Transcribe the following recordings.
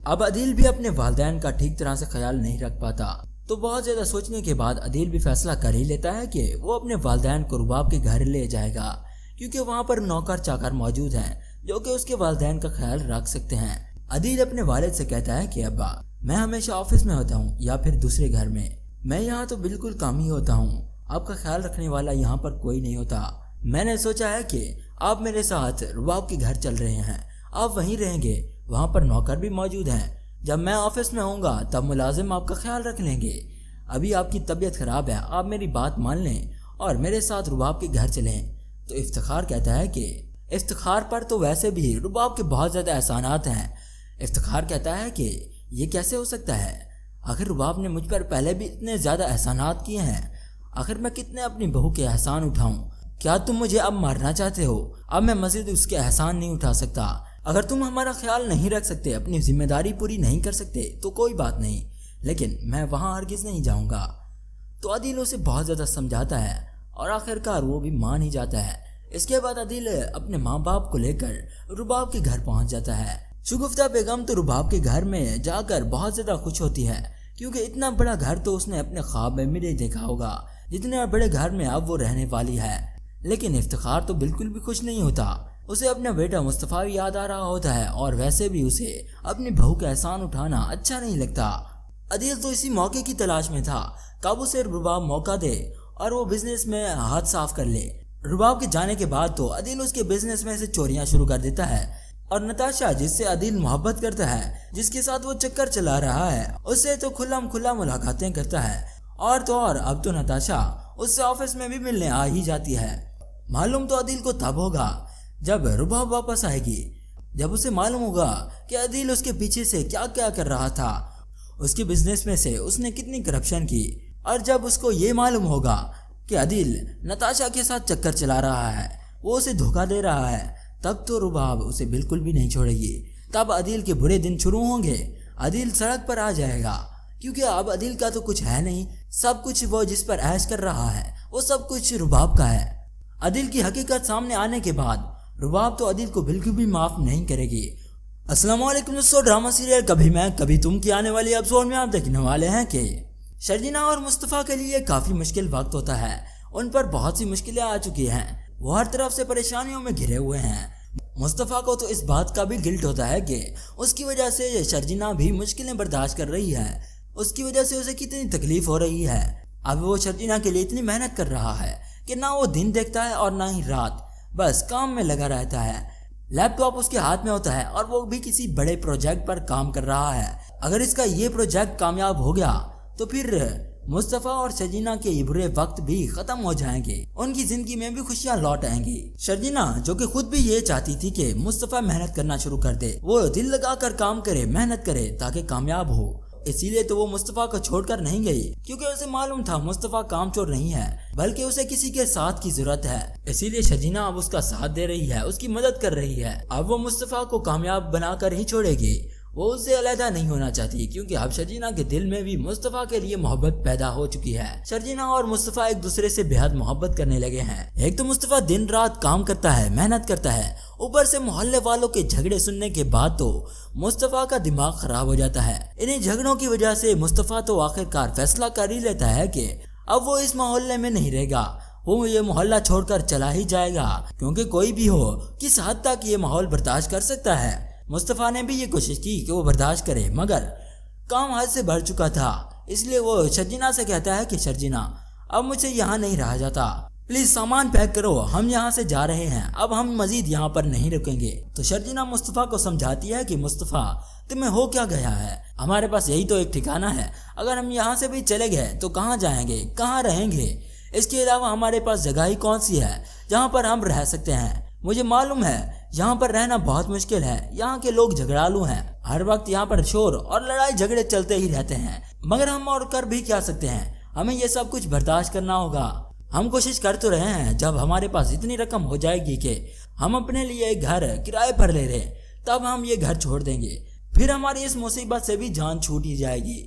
اب عدیل بھی اپنے والدین کا ٹھیک طرح سے خیال نہیں رکھ پاتا، تو بہت زیادہ سوچنے کے بعد عدیل بھی فیصلہ کر ہی لیتا ہے کہ وہ اپنے والدین کو رباب کے گھر لے جائے گا، کیونکہ وہاں پر نوکر چاکر موجود ہیں جو کہ اس کے والدین کا خیال رکھ سکتے ہیں۔ عدیل اپنے والد سے کہتا ہے کہ ابا، میں ہمیشہ آفس میں ہوتا ہوں یا پھر دوسرے گھر میں یہاں تو بالکل کام ہی ہوتا ہوں، آپ کا خیال رکھنے والا یہاں پر کوئی نہیں ہوتا۔ میں نے سوچا ہے کہ آپ میرے ساتھ رباب کے گھر چل رہے ہیں، آپ وہیں رہیں گے، وہاں پر نوکر بھی موجود ہیں، جب میں آفس میں ہوں گا تب ملازم آپ کا خیال رکھ لیں گے۔ ابھی آپ کی طبیعت خراب ہے، آپ میری بات مان لیں اور میرے ساتھ رباب کے گھر چلیں۔ تو افتخار کہتا ہے کہ افتخار پر تو ویسے بھی رباب کے بہت زیادہ احسانات ہیں۔ افتخار کہتا ہے کہ یہ کیسے ہو سکتا ہے، آخر رباب نے مجھ پر پہلے بھی اتنے زیادہ احسانات کیے ہیں، آخر میں کتنے اپنی بہو کے احسان اٹھاؤں؟ کیا تم مجھے اب مارنا چاہتے ہو؟ اب میں مزید اس کے احسان نہیں اٹھا سکتا۔ اگر تم ہمارا خیال نہیں رکھ سکتے، اپنی ذمہ داری پوری نہیں کر سکتے تو کوئی بات نہیں، لیکن میں وہاں ہرگز نہیں جاؤں گا۔ تو عدیل اسے بہت زیادہ سمجھاتا ہے اور آخرکار وہ بھی مان ہی جاتا ہے۔ اس کے بعد عدیل اپنے ماں باپ کو لے کر رباب کے گھر پہنچ جاتا ہے۔ شگفتہ بیگم تو رباب کے گھر میں جا کر بہت زیادہ خوش ہوتی ہے، کیونکہ اتنا بڑا گھر تو اس نے اپنے خواب میں بھی نہیں دیکھا ہوگا جتنے بڑے گھر میں اب وہ رہنے والی ہے۔ لیکن افتخار تو بالکل بھی خوش نہیں ہوتا، اسے اپنا بیٹا مصطفیٰ یاد آ رہا ہوتا ہے اور ویسے بھی اسے اپنی بہو کا احسان اٹھانا اچھا نہیں لگتا۔ عدیل تو اسی موقع کی تلاش میں تھا کب اسے رباب موقع دے اور وہ بزنس میں ہاتھ صاف کر لے۔ رباب کے جانے کے بعد تو عدیل اس کے بزنس میں سے چوریاں شروع کر دیتا ہے، اور نتاشا جس سے عدیل محبت کرتا ہے، جس کے ساتھ وہ چکر چلا رہا ہے، اس سے تو کھلا ملاقاتیں کرتا ہے، اور تو اور اب تو نتاشا اس سے آفس میں بھی ملنے آ ہی جاتی ہے۔ معلوم تو عدیل کو تب ہوگا جب رباب واپس آئے گی، جب اسے معلوم ہوگا کہ عدیل اس کے پیچھے سے کیا کیا کر رہا تھا، اس کے بزنس میں سے اس نے کتنی کرپشن کی، اور جب اس کو یہ معلوم ہوگا کہ عدیل نتاشا کے ساتھ چکر چلا رہا ہے، وہ اسے دھوکہ دے رہا ہے، تب تو رباب اسے بالکل بھی نہیں چھوڑے گی۔ تب عدیل کے برے دن شروع ہوں گے، عدیل سڑک پر آ جائے گا، کیونکہ اب عدیل کا تو کچھ ہے نہیں، سب کچھ وہ جس پر عیش کر رہا ہے وہ سب کچھ رباب کا ہے۔ عدیل کی حقیقت سامنے آنے کے بعد رباب تو عدیل کو بالکل بھی معاف نہیں کرے گی۔ السلام علیکم دوستو، ڈرامہ سیریل کبھی میں کبھی تم کی آنے والی ایپیسوڈ میں آپ دیکھنے والے ہیں کہ شرجینا اور مصطفیٰ کے لیے کافی مشکل وقت ہوتا ہے، ان پر بہت سی مشکلیں آ چکی ہیں، وہ ہر طرف سے پریشانیوں میں گھرے ہوئے ہیں۔ مصطفیٰ کو تو اس بات کا بھی گلٹ ہوتا ہے کہ اس کی وجہ سے شرجینا بھی مشکلیں برداشت کر رہی ہے، اس کی وجہ سے اسے کتنی تکلیف ہو رہی ہے۔ اب وہ شرجینا کے لیے اتنی محنت کر رہا ہے کہ نہ وہ دن دیکھتا ہے اور نہ ہی رات، بس کام میں لگا رہتا ہے۔ لیپ ٹاپ اس کے ہاتھ میں ہوتا ہے اور وہ بھی کسی بڑے پروجیکٹ پر کام کر رہا ہے۔ اگر اس کا یہ پروجیکٹ کامیاب ہو گیا تو پھر مصطفیٰ اور شرجینا کے یہ برے وقت بھی ختم ہو جائیں گے، ان کی زندگی میں بھی خوشیاں لوٹ آئیں گی۔ شرجینا جو کہ خود بھی یہ چاہتی تھی کہ مصطفیٰ محنت کرنا شروع کر دے، وہ دل لگا کر کام کرے، محنت کرے تاکہ کامیاب ہو، اسی لیے تو وہ مصطفیٰ کو چھوڑ کر نہیں گئی، کیونکہ اسے معلوم تھا مصطفیٰ کام چور نہیں ہے بلکہ اسے کسی کے ساتھ کی ضرورت ہے، اسی لیے شرجینا اب اس کا ساتھ دے رہی ہے، اس کی مدد کر رہی ہے۔ اب وہ مصطفیٰ کو کامیاب بنا کر ہی چھوڑے گی، وہ اس سے علیحدہ نہیں ہونا چاہتی، کیونکہ اب شرجینا کے دل میں بھی مصطفیٰ کے لیے محبت پیدا ہو چکی ہے۔ شرجینا اور مصطفیٰ ایک دوسرے سے بے حد محبت کرنے لگے ہیں۔ ایک تو مصطفیٰ دن رات کام کرتا ہے، محنت کرتا ہے، اوپر سے محلے والوں کے جھگڑے سننے کے بعد تو مصطفیٰ کا دماغ خراب ہو جاتا ہے۔ انہیں جھگڑوں کی وجہ سے مصطفیٰ تو آخرکار فیصلہ کر ہی لیتا ہے کہ اب وہ اس محلے میں نہیں رہے گا، وہ یہ محلہ چھوڑ کر چلا ہی جائے گا، کیونکہ کوئی بھی ہو کس حد تک یہ ماحول برداشت کر سکتا ہے۔ مصطفیٰ نے بھی یہ کوشش کی کہ وہ برداشت کرے، مگر کام حد سے بڑھ چکا تھا، اس لیے وہ شرجینا سے کہتا ہے کہ شرجینا اب مجھے یہاں نہیں رہا جاتا، پلیز سامان پیک کرو، ہم یہاں سے جا رہے ہیں، اب ہم مزید یہاں پر نہیں رکیں گے۔ تو شرجینا مصطفیٰ کو سمجھاتی ہے کہ مصطفیٰ تمہیں ہو کیا گیا ہے، ہمارے پاس یہی تو ایک ٹھکانہ ہے، اگر ہم یہاں سے بھی چلے گئے تو کہاں جائیں گے، کہاں رہیں گے، اس کے علاوہ ہمارے پاس جگہ ہی کون سی ہے جہاں پر ہم رہ سکتے ہیں، مجھے معلوم ہے یہاں پر رہنا بہت مشکل ہے، یہاں کے لوگ جھگڑالو ہیں، ہر وقت یہاں پر شور اور لڑائی جھگڑے چلتے ہی رہتے ہیں، مگر ہم اور کر بھی کیا سکتے ہیں، ہمیں یہ سب کچھ برداشت کرنا ہوگا۔ ہم کوشش کر تو رہے ہیں، جب ہمارے پاس اتنی رقم ہو جائے گی کہ ہم اپنے لیے ایک گھر کرائے پر لے رہے، تب ہم یہ گھر چھوڑ دیں گے، پھر ہماری اس مصیبت سے بھی جان چھوٹ ہی جائے گی۔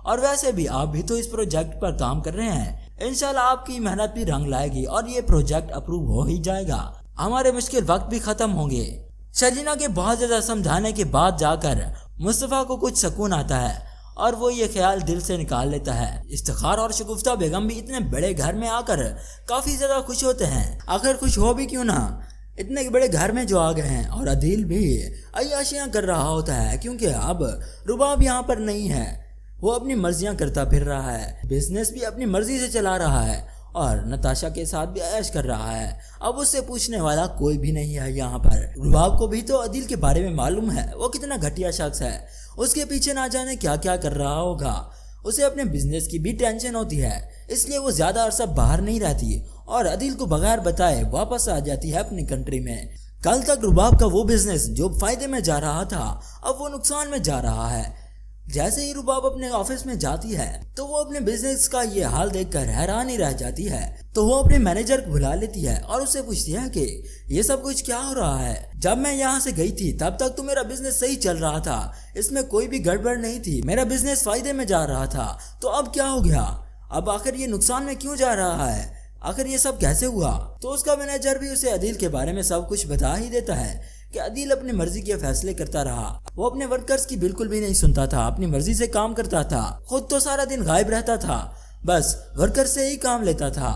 اور ویسے بھی آپ بھی تو اس پروجیکٹ پر کام کر رہے ہیں، انشاءاللہ آپ کی محنت بھی رنگ لائے گی اور یہ پروجیکٹ اپروو ہو ہی جائے گا، ہمارے مشکل وقت بھی ختم ہوں گے۔ شرجینا کے بہت زیادہ سمجھانے کے بعد جا کر مصطفیٰ کو کچھ سکون آتا ہے اور وہ یہ خیال دل سے نکال لیتا ہے۔ افتخار اور شگفتہ بیگم بھی اتنے بڑے گھر میں آ کر کافی زیادہ خوش ہوتے ہیں، آخر خوش ہو بھی کیوں نہ، اتنے بڑے گھر میں جو آ گئے ہیں۔ اور عدیل بھی عیاشیاں کر رہا ہوتا ہے کیونکہ اب رباب یہاں پر نہیں ہے، وہ اپنی مرضیاں کرتا پھر رہا ہے، بزنس بھی اپنی مرضی سے چلا رہا ہے اور نتاشا کے ساتھ بھی عیش کر رہا ہے۔ اب اس سے پوچھنے والا کوئی بھی نہیں ہے یہاں پر۔ رباب کو بھی تو عدیل کے بارے میں معلوم ہے، وہ کتنا گھٹیا شخص ہے، اس کے پیچھے نہ جانے کیا کیا کر رہا ہوگا، اسے اپنے بزنس کی بھی ٹینشن ہوتی ہے، اس لیے وہ زیادہ عرصہ باہر نہیں رہتی اور عدیل کو بغیر بتائے واپس آ جاتی ہے اپنی کنٹری میں۔ کل تک رباب کا وہ بزنس جو فائدے میں جا رہا تھا اب وہ نقصان میں جا رہا ہے۔ جیسے ہی رباب اپنے آفس میں جاتی ہے تو وہ اپنے بزنس کا یہ حال دیکھ کر حیران ہی رہ جاتی ہے، تو وہ اپنے مینیجر کو بلا لیتی ہے اور اس سے پوچھتی ہے کہ یہ سب کچھ کیا ہو رہا ہے، جب میں یہاں سے گئی تھی تب تک تو میرا بزنس صحیح چل رہا تھا، اس میں کوئی بھی گڑبڑ نہیں تھی، میرا بزنس فائدے میں جا رہا تھا، تو اب کیا ہو گیا، اب آخر یہ نقصان میں کیوں جا رہا ہے، آخر یہ سب کیسے ہوا؟ تو اس کا مینیجر بھی اسے عدیل کے بارے میں سب کچھ بتا ہی دیتا ہے کہ عدیل اپنی مرضی کے فیصلے کرتا رہا، وہ اپنے ورکرز کی بالکل بھی نہیں سنتا تھا، اپنی مرضی سے کام کرتا تھا، خود تو سارا دن غائب رہتا تھا، بس ورکر سے ہی کام لیتا تھا۔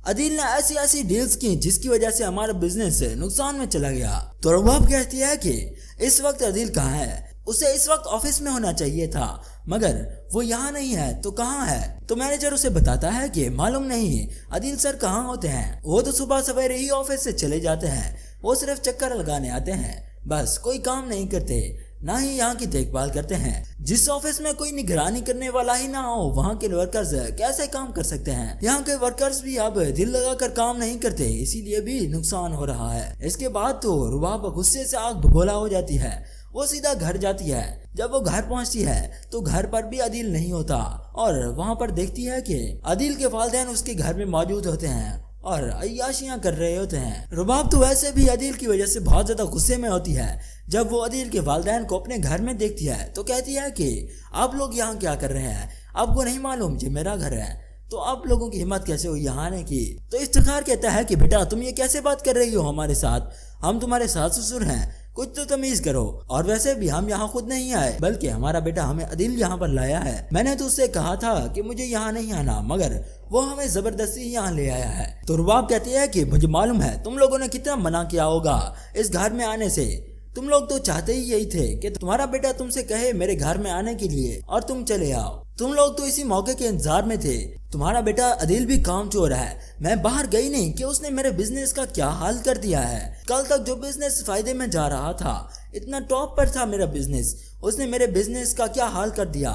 عدیل نے ایسی ڈیلز کی جس کی وجہ سے ہمارا بزنس نقصان میں چلا گیا۔ تو رباب کہتی ہے کہ اس وقت عدیل کہاں ہے، اسے اس وقت آفس میں ہونا چاہیے تھا، مگر وہ یہاں نہیں ہے، تو کہاں ہے؟ تو مینیجر اسے بتاتا ہے کہ معلوم نہیں عدیل سر کہاں ہوتے ہیں، وہ تو صبح سویرے ہی آفس سے چلے جاتے ہیں، وہ صرف چکر لگانے آتے ہیں، بس کوئی کام نہیں کرتے، نہ ہی یہاں کی دیکھ بھال کرتے ہیں۔ جس آفس میں کوئی نگرانی کرنے والا ہی نہ ہو وہاں کے ورکرز کیسے کام کر سکتے ہیں؟ یہاں کے ورکرز بھی اب دل لگا کر کام نہیں کرتے، اسی لیے بھی نقصان ہو رہا ہے۔ اس کے بعد تو رباب غصے سے آگ بگولا ہو جاتی ہے، وہ سیدھا گھر جاتی ہے۔ جب وہ گھر پہنچتی ہے تو گھر پر بھی عدیل نہیں ہوتا اور وہاں پر دیکھتی ہے کہ عدیل کے والدین اس کے گھر میں موجود ہوتے ہیں اور عیاشیاں کر رہے ہوتے ہیں۔ رباب تو ویسے بھی عدیل کی وجہ سے بہت زیادہ غصے میں ہوتی ہے۔ جب وہ عدیل کے والدین کو اپنے گھر میں دیکھتی ہے تو کہتی ہے کہ آپ لوگ یہاں کیا کر رہے ہیں، آپ کو نہیں معلوم یہ میرا گھر ہے، تو آپ لوگوں کی ہمت کیسے ہوئی یہاں آنے کی؟ تو افتخار کہتا ہے کہ بیٹا تم یہ کیسے بات کر رہی ہو ہمارے ساتھ، ہم تمہارے ساس سسر ہیں، کچھ تو تمیز کرو، اور ویسے بھی ہم یہاں خود نہیں آئے بلکہ ہمارا بیٹا ہمیں عدیل یہاں پر لایا ہے، میں نے تو اس سے کہا تھا کہ مجھے یہاں نہیں آنا مگر وہ ہمیں زبردستی یہاں لے آیا ہے۔ تو رباب کہتی ہے کہ مجھے معلوم ہے تم لوگوں نے کتنا منع کیا ہوگا اس گھر میں آنے سے، تم لوگ تو چاہتے ہی یہی تھے کہ تمہارا بیٹا تم سے کہے میرے گھر میں آنے کے لیے اور تم چلے آؤ، تم لوگ تو اسی موقع کے انتظار میں تھے۔ تمہارا بیٹا عدیل بھی کام چور ہے، میں باہر گئی نہیں کہ اس نے میرے بزنس کا کیا حال کر دیا ہے، کل تک جو بزنس فائدے میں جا رہا تھا، اتنا ٹاپ پر تھا میرا بزنس، اس نے میرے بزنس کا کیا حال کر دیا،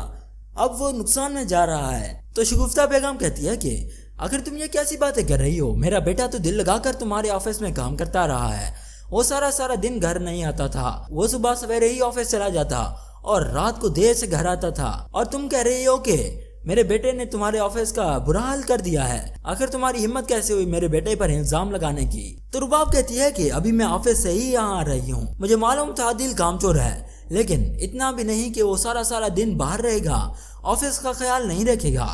اب وہ نقصان میں جا رہا ہے۔ تو شگفتہ بیگم کہتی ہے کہ اگر تم یہ کیسی باتیں کر رہی ہو، میرا بیٹا تو دل لگا کر تمہارے آفس میں کام کرتا رہا ہے، وہ سارا دن گھر نہیں آتا تھا، وہ صبح سویرے ہی آفس چلا جاتا اور رات کو دیر سے گھر آتا تھا، اور تم کہہ رہی ہو کہ میرے بیٹے نے تمہارے آفس کا برا حال کر دیا ہے، آخر تمہاری ہمت کیسے ہوئی میرے بیٹے پر الزام لگانے کی؟ تو رباب کہتی ہے کہ ابھی میں آفس سے ہی یہاں آ رہی ہوں، مجھے معلوم تھا عدیل کام چور ہے، لیکن اتنا بھی نہیں کہ وہ سارا دن باہر رہے گا، آفس کا خیال نہیں رکھے گا۔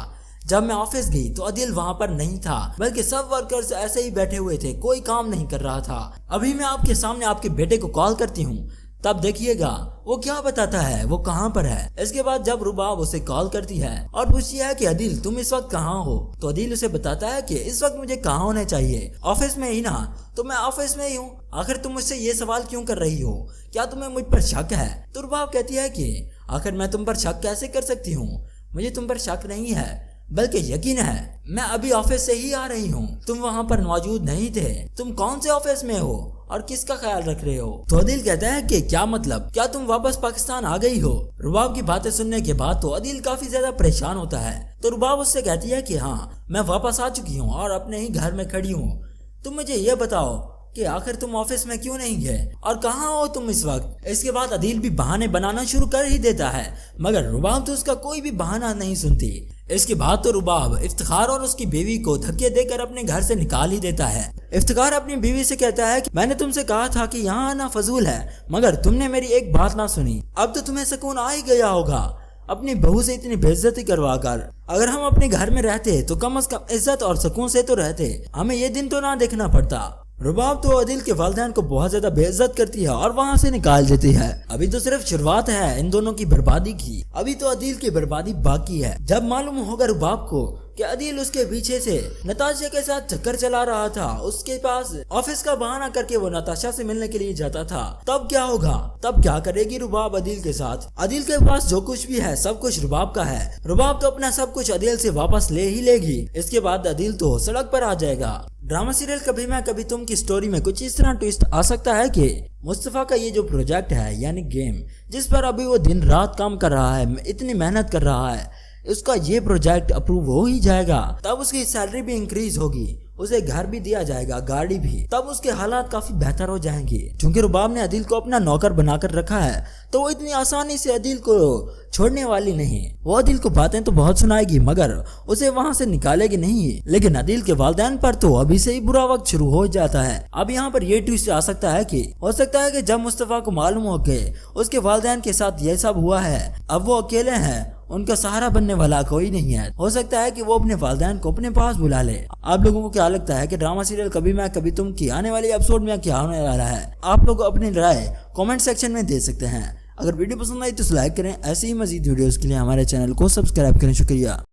جب میں آفس گئی تو عدیل وہاں پر نہیں تھا بلکہ سب ورکرز ایسے ہی بیٹھے ہوئے تھے، کوئی کام نہیں کر رہا تھا۔ ابھی میں آپ کے سامنے آپ کے بیٹے کو کال کرتی ہوں، تب دیکھیے گا وہ کیا بتاتا ہے، وہ کہاں پر ہے۔ اس کے بعد جب رباب اسے کال کرتی ہے اور پوچھتی ہے کہ عدیل تم اس وقت کہاں ہو، تو عدیل اسے بتاتا ہے کہ اس وقت مجھے کہاں ہونا چاہیے، آفس میں ہی نا، تو میں آفس میں ہی ہوں، آخر تم مجھ سے یہ سوال کیوں کر رہی ہو، کیا تمہیں مجھ پر شک ہے؟ تو رباب کہتی ہے کہ آخر میں تم پر شک کیسے کر سکتی ہوں، مجھے تم پر شک نہیں ہے بلکہ یقین ہے، میں ابھی آفس سے ہی آ رہی ہوں، تم وہاں پر موجود نہیں تھے، تم کون سے آفس میں ہو اور کس کا خیال رکھ رہے ہو؟ تو عدیل کہتا ہے کہ کیا مطلب، کیا تم واپس پاکستان آ گئی ہو؟ رباب کی باتیں سننے کے بعد تو عدیل کافی زیادہ پریشان ہوتا ہے، تو رباب اس سے کہتی ہے کہ ہاں میں واپس آ چکی ہوں اور اپنے ہی گھر میں کھڑی ہوں، تم مجھے یہ بتاؤ کہ آخر تم آفس میں کیوں نہیں گئے اور کہاں ہو تم اس وقت؟ اس کے بعد عدیل بھی بہانے بنانا شروع کر ہی دیتا ہے مگر رباب تو اس کا کوئی بھی بہانہ نہیں سنتی۔ اس کے بعد تو رباب افتخار اور اس کی بیوی کو دھکے دے کر اپنے گھر سے نکال ہی دیتا ہے۔ افتخار اپنی بیوی سے کہتا ہے کہ میں نے تم سے کہا تھا کہ یہاں آنا فضول ہے مگر تم نے میری ایک بات نہ سنی، اب تو تمہیں سکون آ ہی گیا ہوگا اپنی بہو سے اتنی بے عزتی کروا کر، اگر ہم اپنے گھر میں رہتے تو کم از کم عزت اور سکون سے تو رہتے، ہمیں یہ دن تو نہ دیکھنا پڑتا۔ رباب تو عدیل کے والدین کو بہت زیادہ بے عزت کرتی ہے اور وہاں سے نکال دیتی ہے۔ ابھی تو صرف شروعات ہے ان دونوں کی بربادی کی، ابھی تو عدیل کی بربادی باقی ہے۔ جب معلوم ہوگا رباب کو کہ عدیل اس کے پیچھے سے نتاشا کے ساتھ چکر چلا رہا تھا، اس کے پاس آفس کا بہانہ کر کے وہ نتاشا سے ملنے کے لیے جاتا تھا، تب کیا ہوگا؟ تب کیا کرے گی رباب عدیل کے ساتھ؟ عدیل کے پاس جو کچھ بھی ہے سب کچھ رباب کا ہے، رباب تو اپنا سب کچھ عدیل سے واپس لے ہی لے گی۔ اس کے بعد عدیل تو سڑک پر آ جائے گا۔ ڈرامہ سیریل کبھی میں کبھی تم کی سٹوری میں کچھ اس طرح ٹویسٹ آ سکتا ہے کہ مصطفیٰ کا یہ جو پروجیکٹ ہے یعنی گیم جس پر ابھی وہ دن رات کام کر رہا ہے، اتنی محنت کر رہا ہے، اس کا یہ پروجیکٹ اپروو ہو ہی جائے گا، تب اس کی سیلری بھی انکریز ہوگی، اسے گھر بھی دیا جائے گا، گاڑی بھی، تب اس کے حالات کافی بہتر ہو جائیں گے۔ چونکہ رباب نے عدیل کو اپنا نوکر بنا کر رکھا ہے تو وہ اتنی آسانی سے عدیل کو چھوڑنے والی نہیں۔ وہ عدیل کو باتیں تو بہت سنائے گی مگر اسے وہاں سے نکالے گی نہیں۔ لیکن عدیل کے والدین پر تو ابھی سے ہی برا وقت شروع ہو جاتا ہے۔ اب یہاں پر یہ ٹویسٹ آ سکتا ہے کہ جب مصطفیٰ کو معلوم ہو کہ اس کے والدین کے ساتھ یہ سب ہوا ہے، اب وہ اکیلے ہیں، ان کا سہارا بننے والا کوئی نہیں ہے، ہو سکتا ہے کہ وہ اپنے والدین کو اپنے پاس بلا لے۔ آپ لوگوں کو کیا لگتا ہے کہ ڈرامہ سیریل کبھی میں کبھی تم کی آنے والی ایپیسوڈ میں کیا ہونے والا ہے؟ آپ لوگ اپنی رائے کامنٹ سیکشن میں دے سکتے ہیں۔ اگر ویڈیو پسند آئی تو لائک کریں، ایسی ہی مزید ویڈیوز کے لیے ہمارے چینل کو سبسکرائب کریں۔ شکریہ۔